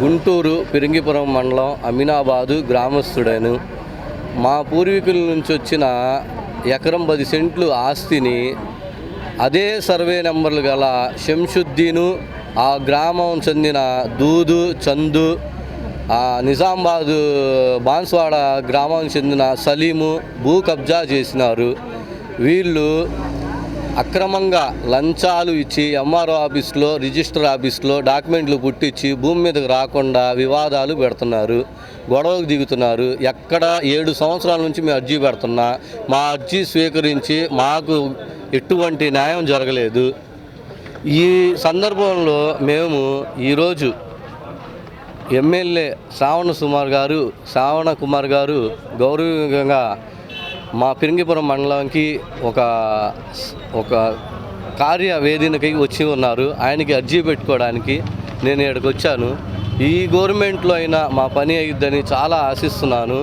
గుంటూరు పిరింగిపురం మండలం అమీనాబాదు గ్రామస్తుడను. మా పూర్వీకుల నుంచి వచ్చిన ఎకరం 10 సెంట్లు ఆస్తిని అదే సర్వే నెంబర్లు గల శంషుద్దీను, ఆ గ్రామం చెందిన దూదు చందు, నిజామాబాదు బాన్స్వాడ గ్రామం చెందిన సలీము భూ కబ్జా చేసినారు. వీళ్ళు అక్రమంగా లంచాలు ఇచ్చి ఎంఆర్ఓ ఆఫీస్లో, రిజిస్టర్ ఆఫీస్లో డాక్యుమెంట్లు పుట్టించి భూమి మీదకి రాకుండా వివాదాలు పెడుతున్నారు, గొడవకు దిగుతున్నారు. ఎక్కడ 7 సంవత్సరాల నుంచి మేము అర్జీ పెడుతున్నా మా అర్జీ స్వీకరించి మాకు ఎటువంటి న్యాయం జరగలేదు. ఈ సందర్భంలో మేము ఈరోజు ఎమ్మెల్యే శ్రావణ కుమార్ గారు గౌరవంగా మా పిరింగిపురం మండలానికి ఒక కార్యవేదికకి వచ్చి ఉన్నారు. ఆయనకి అర్జీ పెట్టుకోవడానికి నేను ఇక్కడికి వచ్చాను. ఈ గవర్నమెంట్లో అయినా మా పని అయ్యిద్దని చాలా ఆశిస్తున్నాను.